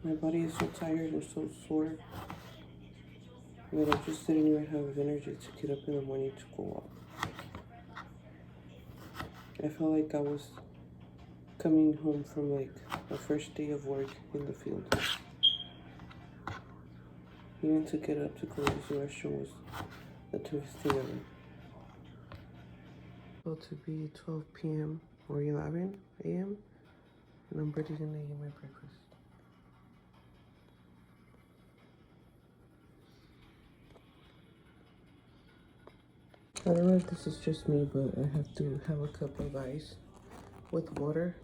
My body is so tired and so sore that I just didn't even have energy to get up in the morning to go out. I felt like I was coming home from like a first day of work in the field. Even to get up to go to the restroom was the toughest thing ever. About to be 12 p.m. or 11 a.m. and I'm ready to eat my breakfast. I don't know if this is just me, but I have to have a cup of ice with water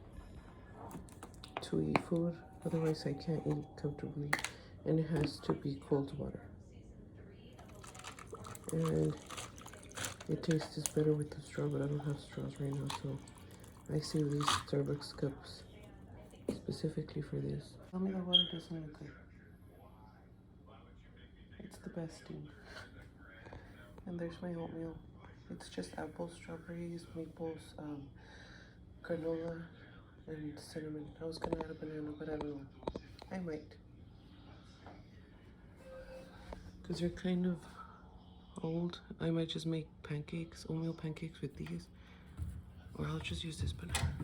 to eat food. Otherwise, I can't eat comfortably, and it has to be cold water. And it tastes better with the straw, but I don't have straws right now, so I save these Starbucks cups specifically for this. Tell me the water doesn't look good. It's the best thing. And there's my oatmeal. It's just apples, strawberries, maples, granola, and cinnamon. I was gonna add a banana, but I don't know. I might. Because they're kind of old. I might just make pancakes, oatmeal pancakes with these. Or I'll just use this banana.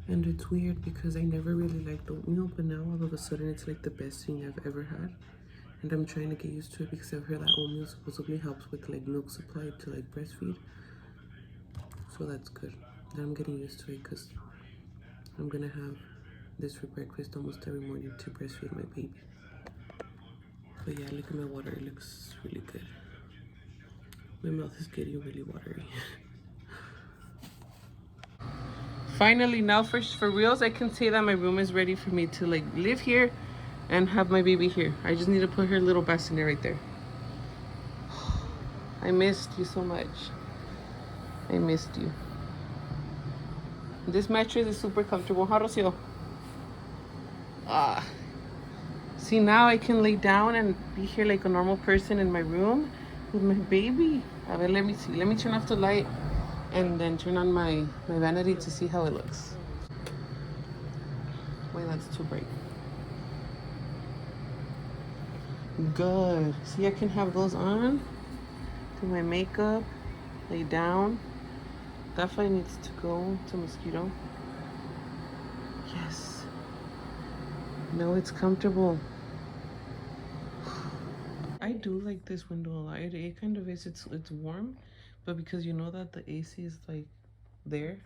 And it's weird because I never really liked oatmeal, but now all of a sudden it's like the best thing I've ever had. And I'm trying to get used to it because I've heard that oatmeal supposedly helps with like milk supply to like breastfeed. So that's good. Then I'm getting used to it because I'm gonna have this for breakfast almost every morning to breastfeed my baby. But yeah, look at my water. It looks really good. My mouth is getting really watery. Finally, now for reals, I can say that my room is ready for me to like live here and have my baby here. I just need to put her little bassinet right there. I missed you so much. I missed you. This mattress is super comfortable. Huh, Rocio? See, now I can lay down and be here like a normal person in my room with my baby. A ver, let me see. Let me turn off the light and then turn on my vanity to see how it looks. Wait, that's too bright. Good. See, I can have those on, do my makeup, lay down. That fly needs to go to mosquito. Yes. No, it's comfortable. I do like this window a lot. It kind of is. It's warm, but because you know that the AC is like there,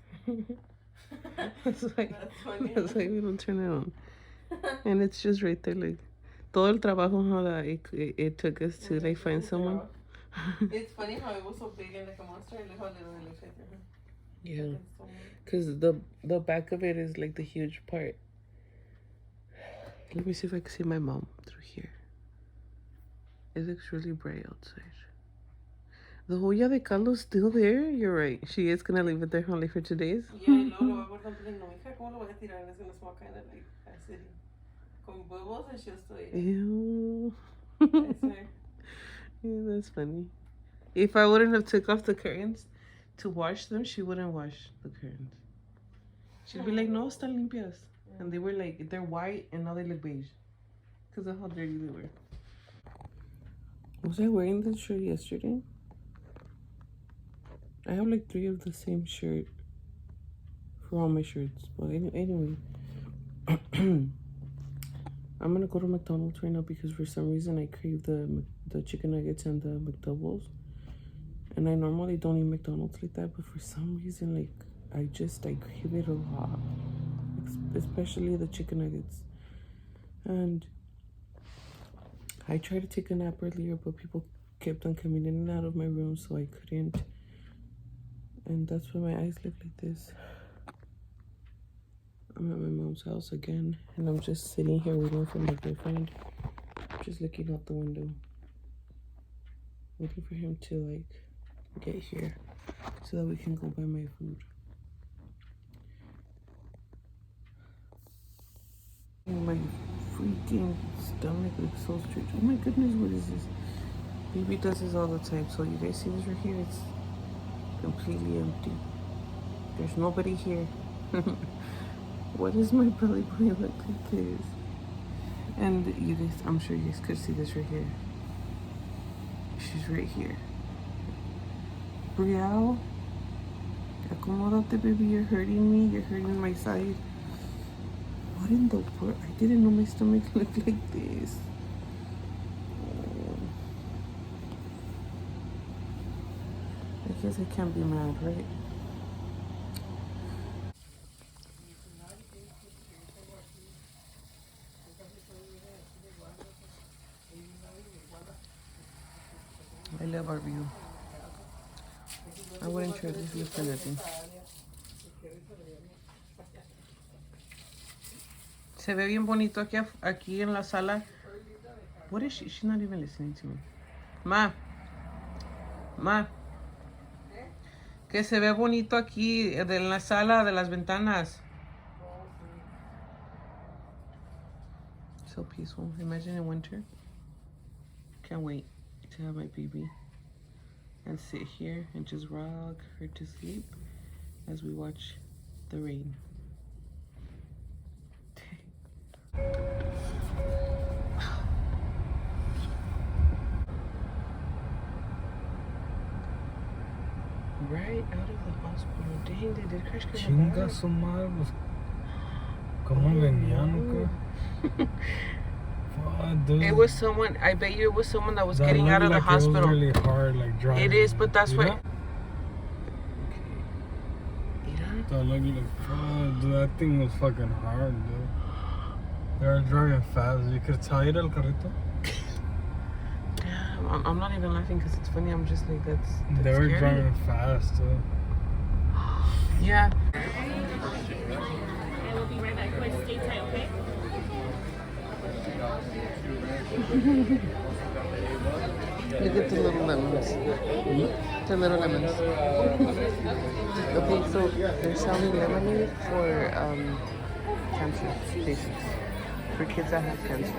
it's like it's like we don't turn it on, and it's just right there. Like todo el trabajo how that it took us to like find someone. It's funny how it was so big and like a monster, and how little it looks like. Yeah, because the back of it is like the huge part. Let me see if I can see my mom through here. It looks really bright outside. The Joya de Carlos still there? You're right. She is gonna leave it there only for 2 days. Yeah, y luego lo va a guardar like, no, hija, ¿cómo lo voy a tirar? And it's gonna smell kind of like acidic. Con huevos and she'll still eat it. Ew. Yeah, that's funny. If I wouldn't have took off the curtains to wash them, she wouldn't wash the curtains. She'd be like, no, están limpias. Yeah. And they were like, they're white and now they look beige. Because of how dirty they were. Was I wearing this shirt yesterday? I have like 3 of the same shirt for all my shirts. But anyway, I'm gonna go to McDonald's right now because for some reason I crave the chicken nuggets and the McDoubles. And I normally don't eat McDonald's like that, but for some reason, like, I crave it a lot. Especially the chicken nuggets. And I tried to take a nap earlier, but people kept on coming in and out of my room, so I couldn't. And that's why my eyes look like this. I'm at my mom's house again, and I'm just sitting here waiting for my boyfriend. Just looking out the window. Waiting for him to, like, get here so that we can go buy my food. My freaking stomach looks so strange. Oh my goodness, what is this? Baby does this all the time. So you guys see this right here? It's completely empty. There's nobody here. What does my belly button look like this? And you guys, I'm sure you guys could see this right here. She's right here. Brielle, acomodate, baby. You're hurting me. You're hurting my side. What in the world? I didn't know my stomach looked like this. Oh. I guess I can't be mad, right? I love our view. I wouldn't trade this view for nothing. Se ve bien bonito aquí en la sala. What is she? She's not even listening to me. Ma. Que se ve bonito aquí en la sala de las ventanas. So peaceful. Imagine in winter. Can't wait to have my baby and sit here and just rock her to sleep as we watch the rain. Right out of the hospital. Dang, they did crash. Chinga su madre, pues. ¿Cómo venían? It was someone, I bet you it was someone that was getting out of the hospital. It was really hard, like driving. It is, but that's why. That looked like, dude, that thing was fucking hard, dude. They were driving fast. You could tell it el carrito. Yeah, I'm not even laughing because it's funny. I'm just like, that's they were scary. driving fast, dude. Yeah. I will be right back. Let's stay tight, okay? Look at the little lemons. The little lemons. Okay, so they're selling lemonade for cancer patients. For kids that have cancer.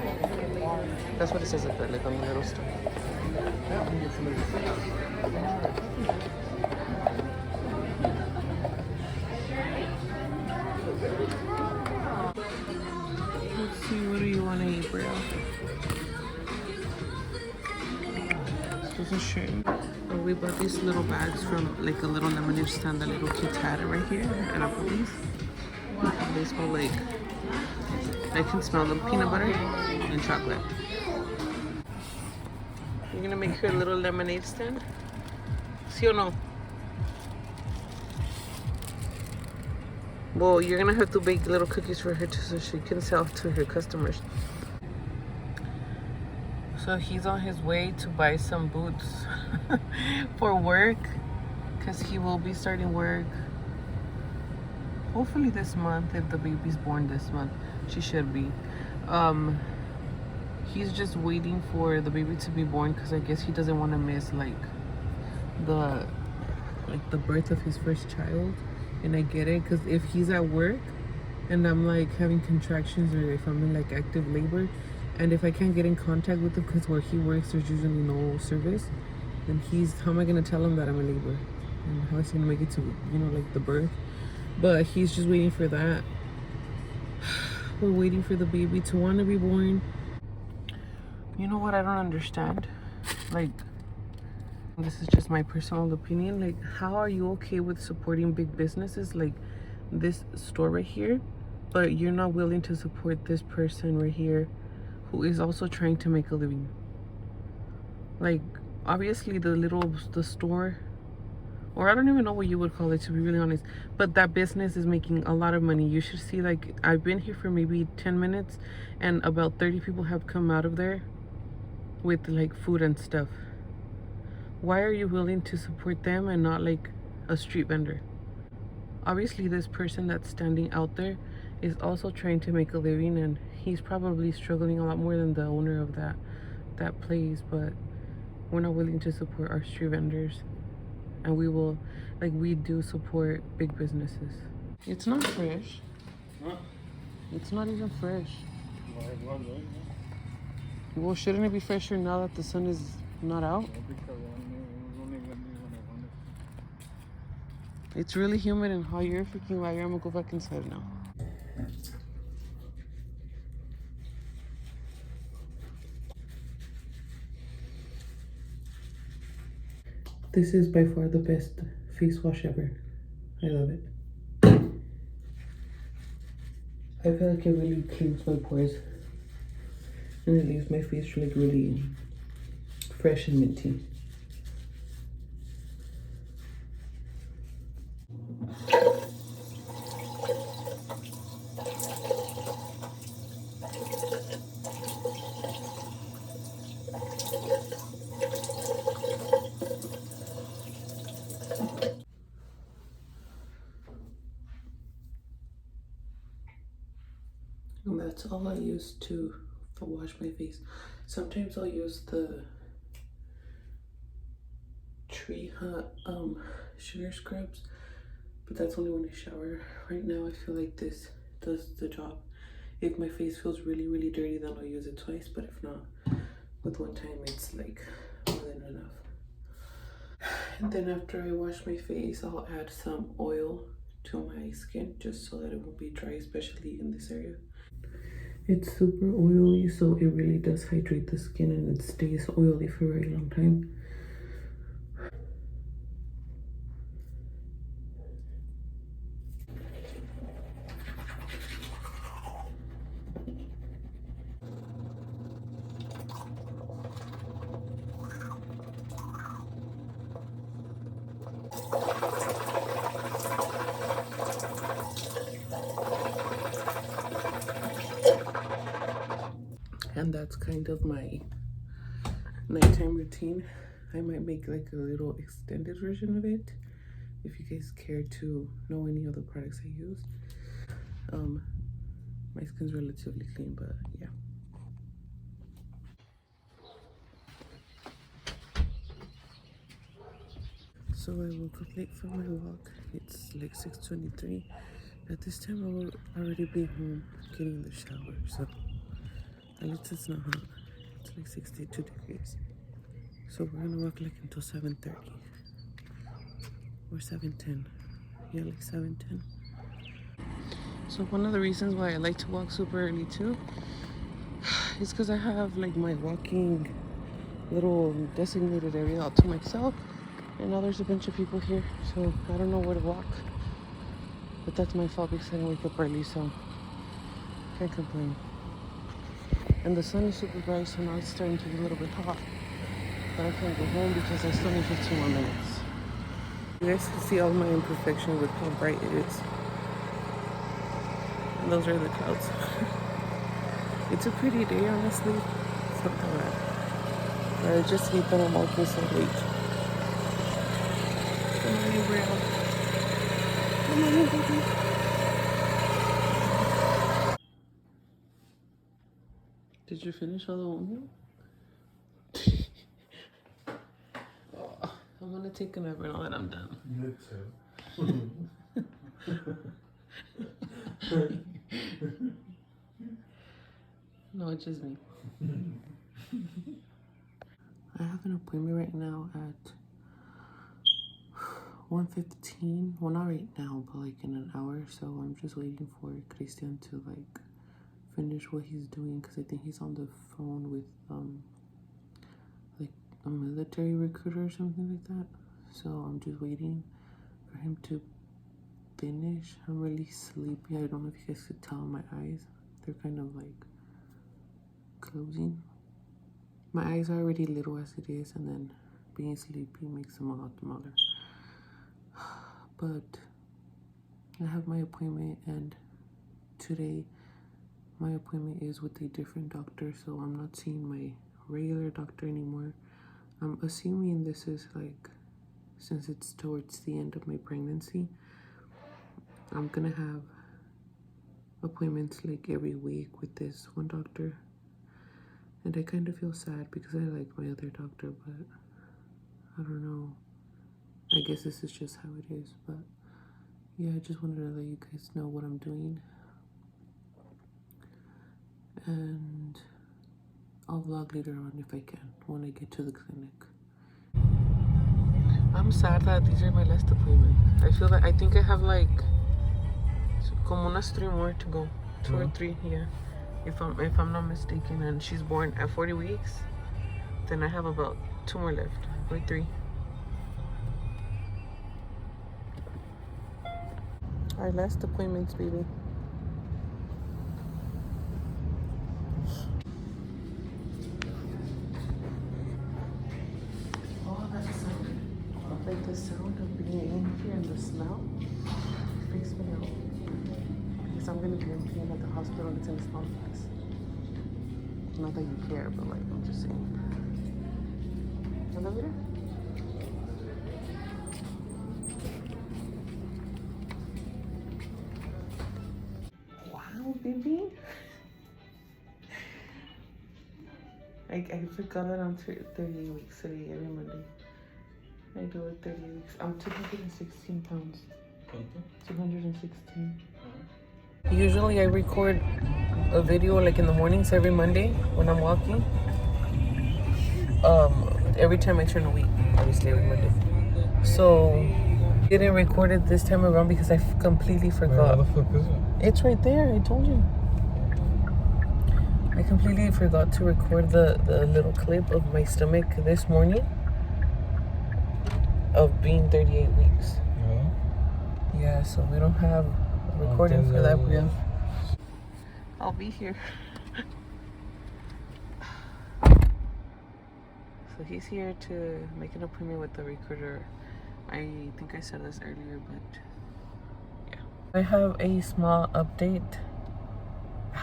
That's what it says up there, like on the little store. Let's see, what do you want to eat, bro? This is shame. We bought these little bags from like a little lemonade stand that little kids had right here at Applebee's. They smell like, I can smell them, peanut butter and chocolate. You're gonna make her a little lemonade stand? ¿Sí o no? Well, you're gonna have to bake little cookies for her too so she can sell to her customers. So he's on his way to buy some boots for work because he will be starting work hopefully this month. If the baby's born this month, she should be. He's just waiting for the baby to be born because I guess he doesn't want to miss like the birth of his first child. And I get it, because if he's at work and I'm like having contractions, or if I'm in like active labor, and if I can't get in contact with him because where he works there's usually no service, then how am I gonna tell him that I'm in labor, and how is he gonna make it to, you know, like the birth? But he's just waiting for that. We're waiting for the baby to want to be born. You know what I don't understand? Like, this is just my personal opinion. Like, how are you okay with supporting big businesses like this store right here, but you're not willing to support this person right here who is also trying to make a living? Like, obviously the store, or I don't even know what you would call it, to be really honest, but that business is making a lot of money. You should see, like, I've been here for maybe 10 minutes and about 30 people have come out of there with like food and stuff. Why are you willing to support them and not like a street vendor? Obviously this person that's standing out there is also trying to make a living, and he's probably struggling a lot more than the owner of that place, but we're not willing to support our street vendors. And we will, like, we do support big businesses. It's not fresh. It's not even fresh. Well, shouldn't it be fresher now that the sun is not out? It's really humid and hot. You're freaking liar. I'm gonna go back inside now. This is by far the best face wash ever. I love it. I feel like it really cleans my pores and it leaves my face like really fresh and minty. And that's all I use to wash my face. Sometimes I'll use the tree hut sugar scrubs, but that's only when I shower. Right now I feel like this does the job. If my face feels really dirty, then I'll use it twice, but if not, with one time it's like more than enough. And then after I wash my face, I'll add some oil to my skin just so that it won't be dry, especially in this area. It's super oily, so it really does hydrate the skin and it stays oily for a very long time. And that's kind of my nighttime routine. I might make like a little extended version of it if you guys care to know any other products I use. My skin's relatively clean, but yeah. So I woke up late for my walk. It's like 6:23. At this time I will already be home getting the shower, so at least it's not hot. It's like 62 degrees. So we're gonna walk like until 7:30 or 7:10. Yeah, like 7:10. So one of the reasons why I like to walk super early too is because I have like my walking little designated area all to myself, and now there's a bunch of people here, so I don't know where to walk. But that's my fault because I didn't wake up early, so can't complain. And the sun is super bright, so now it's starting to be a little bit hot. But I can't go home because I still need 15 more minutes. You guys can see all my imperfections with how bright it is. And those are the clouds. It's a pretty day, honestly. It's not that bad. But I just hate that I'm walking so late. Come on, you brown. Come on, you baby. Did you finish all the oatmeal? Oh, I'm gonna take a nap now that I'm done. Me too. No, it's just me. I have an appointment right now at 1:15. Well, not right now, but like in an hour. So I'm just waiting for Christian to like finish what he's doing, because I think he's on the phone with like a military recruiter or something like that. So I'm just waiting for him to finish. I'm really sleepy. I don't know if you guys could tell in my eyes. They're kind of like closing. My eyes are already little as it is, and then being sleepy makes them a lot smaller. But I have my appointment, and today my appointment is with a different doctor, so I'm not seeing my regular doctor anymore. I'm assuming this is like, since it's towards the end of my pregnancy, I'm gonna have appointments like every week with this one doctor. And I kind of feel sad because I like my other doctor, but I don't know. I guess this is just how it is. But yeah, I just wanted to let you guys know what I'm doing. And I'll vlog later on if I can, when I get to the clinic. I'm sad that these are my last appointments. I feel like, I think I have like como unas 3 more to go. 2 or 3, yeah. If I'm not mistaken, and she's born at 40 weeks, then I have about 2 more left, or 3. Our last appointments, baby. Oh, that sound. Like the sound of being in here and the smell freaks me out. Because I'm gonna be in pain at the hospital. It's gonna smell nice. Not that you care, but like I'm just saying. Elevator? Wow, baby. I forgot that I'm 38 weeks today, every Monday. I do it 30 weeks. I'm 216 pounds. 216. Usually I record a video like in the mornings every Monday when I'm walking. Every time I turn a week, obviously every Monday. So I didn't record it this time around because I completely forgot. Where the fuck is it? It's right there, I told you. I completely forgot to record the little clip of my stomach this morning of being 38 weeks. Yeah. Yeah, so we don't have a recording for that. I'll be here. So he's here to make an appointment with the recruiter. I think I said this earlier, but yeah. I have a small update.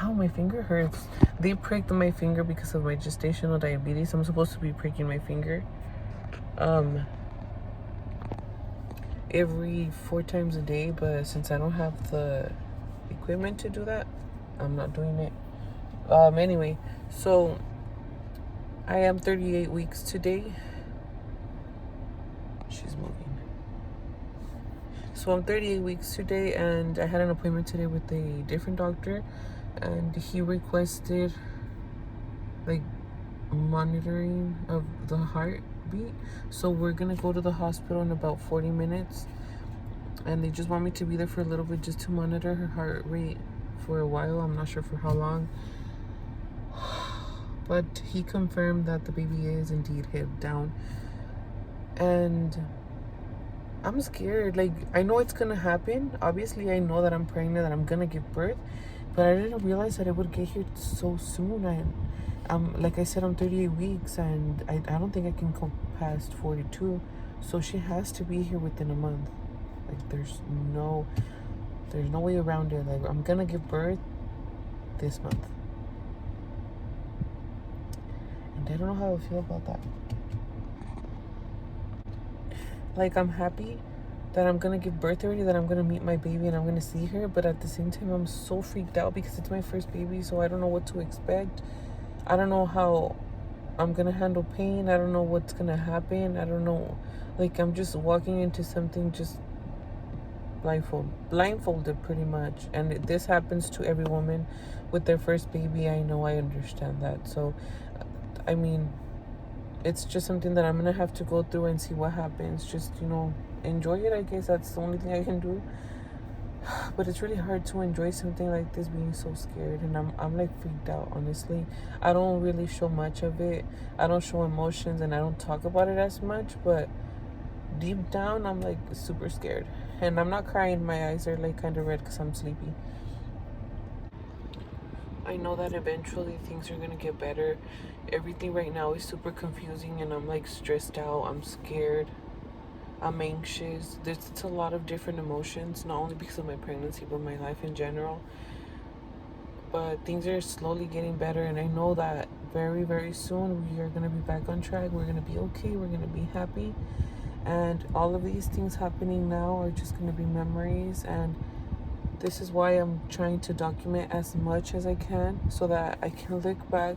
Ow, my finger hurts. They pricked my finger because of my gestational diabetes. I'm supposed to be pricking my finger every 4 times a day, but since I don't have the equipment to do that, I'm not doing it. Anyway, so I am 38 weeks today. She's moving. So I'm 38 weeks today, and I had an appointment today with a different doctor, and he requested like monitoring of the heartbeat. So we're gonna go to the hospital in about 40 minutes, and they just want me to be there for a little bit just to monitor her heart rate for a while. I'm not sure for how long, but he confirmed that the baby is indeed hip down, and I'm scared. Like, I know it's gonna happen. Obviously, I know that I'm pregnant, that I'm gonna give birth, but I didn't realize that it would get here so soon. Like I said, I'm 38 weeks, and I don't think I can go past 42. So she has to be here within a month. Like, there's no way around it. Like, I'm gonna give birth this month, and I don't know how I feel about that. Like, I'm happy that I'm gonna give birth already, that I'm gonna meet my baby and I'm gonna see her, but at the same time I'm so freaked out because it's my first baby, so I don't know what to expect. I don't know how I'm gonna handle pain. I don't know what's gonna happen. I don't know. Like, I'm just walking into something just blindfolded pretty much. And this happens to every woman with their first baby. I know, I understand that. So I mean, it's just something that I'm gonna have to go through and see what happens. Just, enjoy it. I guess that's the only thing I can do. But it's really hard to enjoy something like this, being so scared, and I'm like freaked out, honestly. I don't really show much of it. I don't show emotions, and I don't talk about it as much, but deep down I'm like super scared. And I'm not crying. My eyes are like kind of red because I'm sleepy. I know that eventually things are gonna get better. Everything right now is super confusing, and I'm like stressed out. I'm scared. I'm anxious. It's a lot of different emotions, not only because of my pregnancy, but my life in general. But things are slowly getting better, and I know that very, very soon we are gonna be back on track. We're gonna be okay. We're gonna be happy. And all of these things happening now are just gonna be memories, and this is why I'm trying to document as much as I can so that I can look back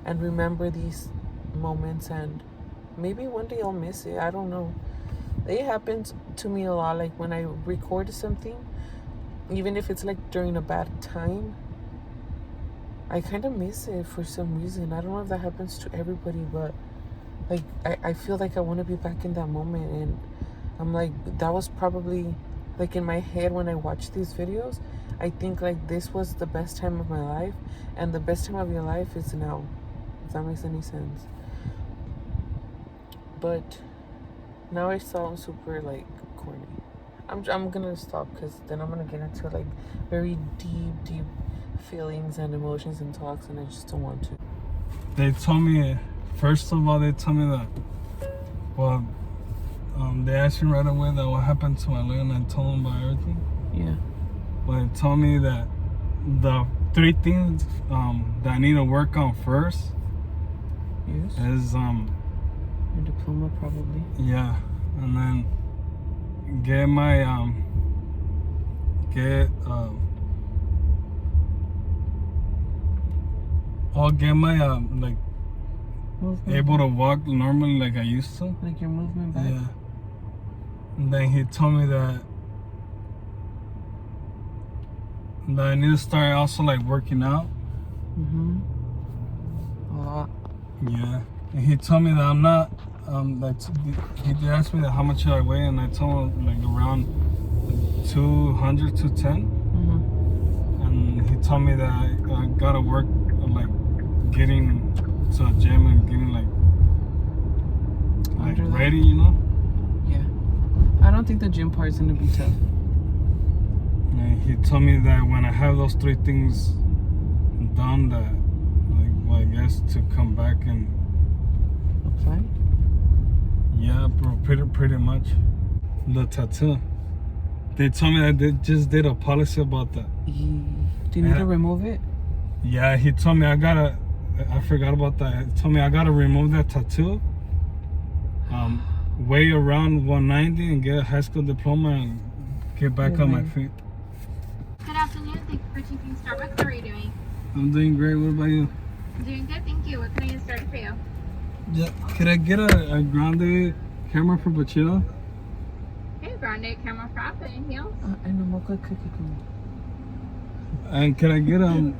and remember these moments, and maybe one day I'll miss it. I don't know. It happens to me a lot. Like, when I record something, even if it's like during a bad time, I kind of miss it for some reason. I don't know if that happens to everybody, but like I feel like I want to be back in that moment, and I'm like, that was probably Like in my head when I watch these videos, I think like this was the best time of my life, and the best time of your life is now. If that makes any sense. But now I sound super like corny. I'm gonna stop because then I'm gonna get into like very deep feelings and emotions and talks, and I just don't want to. They told me, first of all, they told me that, well, they asked me right away that what happened to my leg, and I told them about everything. Yeah. But they told me that the 3 things that I need to work on first Yes. is Your diploma probably. yeah, and then get my I'll get my like Movement able to back. walk normally like I used to. Like your movement back. Yeah. And then he told me that I need to start also like working out. A lot. Yeah. And he told me that I'm not he did ask me that how much I weigh, and I told him like around 200, 210. And he told me that I gotta work like getting to a gym and getting like Under that. ready, you know? Yeah. I don't think the gym part is gonna be tough. And he told me that when I have those 3 things done, that like, well, I guess to come back and Apply. yeah, bro, pretty much. The tattoo. They told me that they just did a policy about that. Do you need to remove it? Yeah, he told me I forgot about that. He told me I gotta remove that tattoo. Weigh around 190 and get a high school diploma and get back on my feet. Good afternoon. Thank you for choosing Starbucks. How are you doing? I'm doing great. What about you? I'm doing good. Thank you. What can I get started for you? Yeah. Could I get a grande camera for Bachito? Okay, grande camera frap. Anything else? And a mocha cookie crumble. And can I get a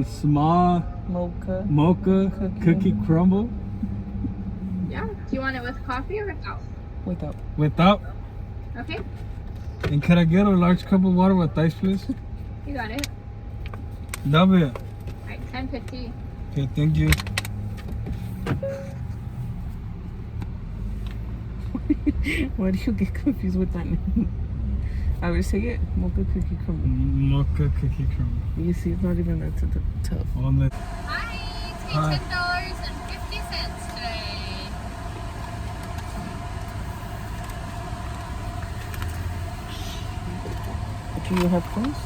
small mocha cookie crumble? Yeah. Do you want it with coffee or without? Without. Without? Okay. And can I get a large cup of water with ice, please? You got it. Double it. All right. 10:50. Okay, thank you. Why do you get confused with that name? I would say it. Mocha cookie crumble. Mocha cookie crumble. You see, it's not even that tough. All the Hi. It's Hi. $10.50 today. Do you have clothes?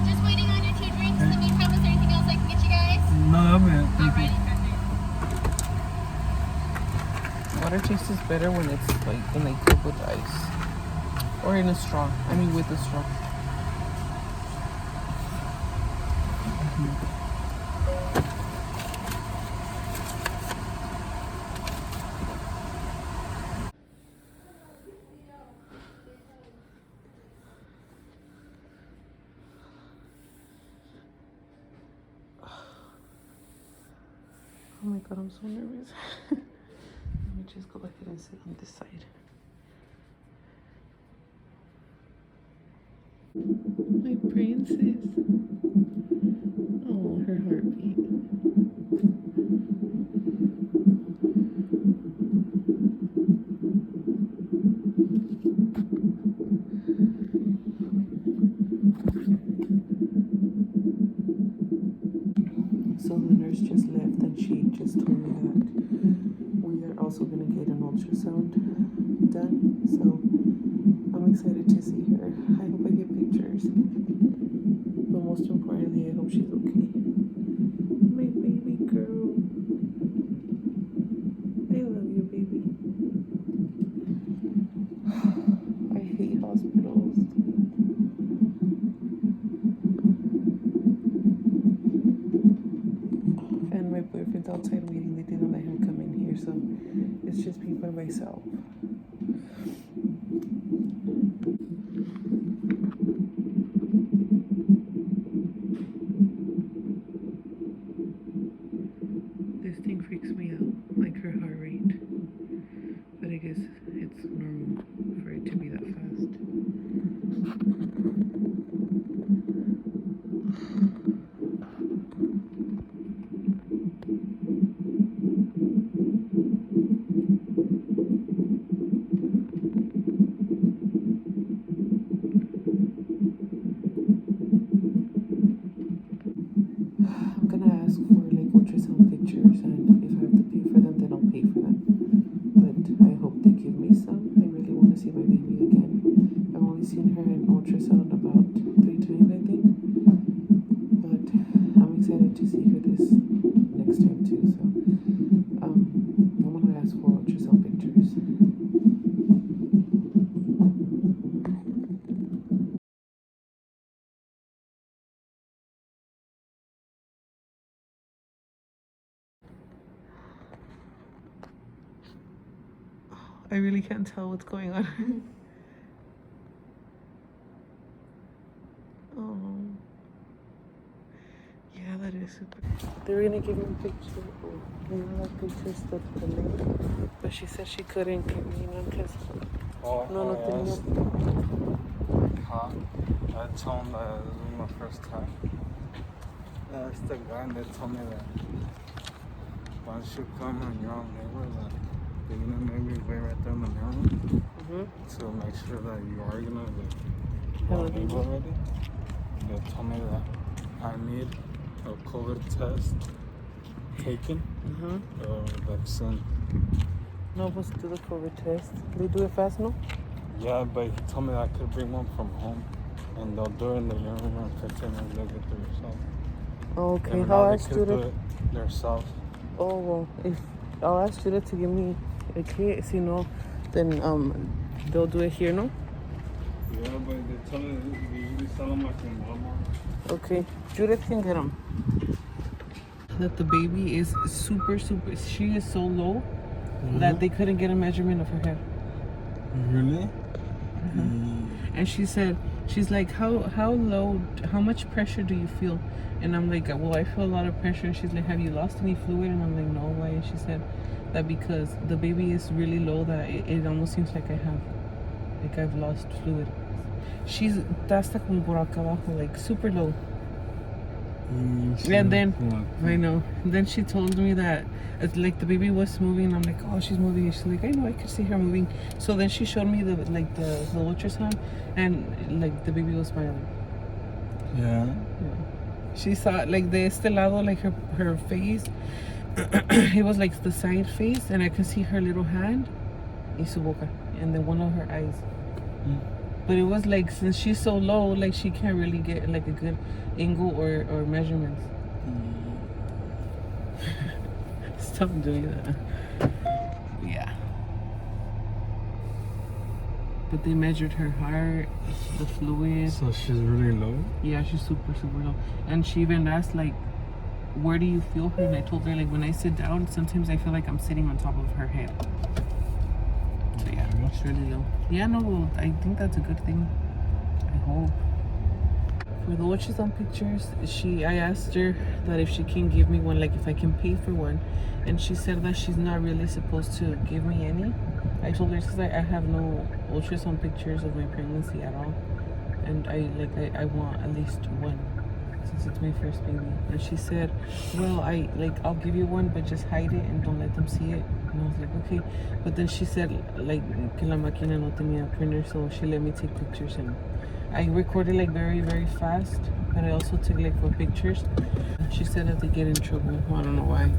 Just waiting on your 2 drinks. In the meantime, is there anything else I can get you guys? no, double it. Thank you. Alrighty, perfect. Water tastes better when it's like when they cook with ice. Or in a straw. I mean with a straw. Oh my god, I'm so nervous. Let me just go back and sit on this side. My princess. Oh, her heartbeat. So the nurse just left and she just told me that we are also going to get an ultrasound done. So I'm excited to see her. I hope I get pictures. But most importantly, I hope she's okay. My baby girl. I love you, baby. I hate hospitals. And my boyfriend's outside waiting. They didn't let him come in here, so it's just me by myself. thing freaks me out, like her heart rate. But I guess it's normal for it to be that fast. I'm gonna ask for like ultrasound pictures, and if I have to pay for them, then I'll pay for them. But I hope they give me some. I really want to see my baby again. I've only seen her in ultrasound about 3 times, I think. But I'm excited to see her this next time too. So I'm gonna ask for ultrasound pictures. I really can't tell what's going on. Oh. Yeah, that is super. They were gonna give me a picture, like pictures for the link, but she said she couldn't give me none because no tenía. I told him that this was my first time. That's the guy, and they told me that once you come and you're on labor, that they're gonna maybe wait right there in the mirror to make sure that you are gonna have a baby already. They told me that I need a COVID test taken or vaccine. No, was do the COVID test. They do it fast, no? Yeah, but he told me that I could bring one from home, and they'll do it in the living room in 15 minutes. They'll get there yourself. Okay, And how now I they could stood do it? it themselves. Oh well, if I'll ask Judith to give me a kit, if no, then they'll do it here, no? Yeah, but they tell me they usually sell them like in Walmart. Okay, Judith can get them. That the baby is super, she is so low that they couldn't get a measurement of her head. Really? And she said, she's like, how low, how much pressure do you feel? And I'm like, well, I feel a lot of pressure. And she's like, have you lost any fluid? And I'm like, no, why? And she said that because the baby is really low that it almost seems like I've lost fluid. Está hasta como por acá abajo, like super low. And then, I know. And then she told me that it's like the baby was moving. I'm like, oh, she's moving. And she's like, I know, I could see her moving. So then she showed me the ultrasound, and like the baby was smiling. Yeah. She saw like de este lado, like her face. It was like the side face, and I could see her little hand, y su boca, and then one of her eyes. But it was like, since she's so low, like she can't really get like a good angle or measurements. Stop doing that. Yeah. But they measured her heart, the fluid. So she's really low? Yeah, she's super low. And she even asked, like, where do you feel her? And I told her, like, when I sit down, sometimes I feel like I'm sitting on top of her head. So yeah, it's really low. Yeah, no, I think that's a good thing. I hope. For the ultrasound pictures, I asked her that if she can give me one, like if I can pay for one. And she said that she's not really supposed to give me any. I told her, because I have no ultrasound pictures of my pregnancy at all. And I want at least one, since it's my first baby. And she said, well, I'll give you one, but just hide it and don't let them see it. And I was like, okay. But then she said, like, que la máquina no tenía printer, so she let me take pictures. And I recorded like very, very fast, but I also took like 4 pictures. She said that they get in trouble. I don't know why.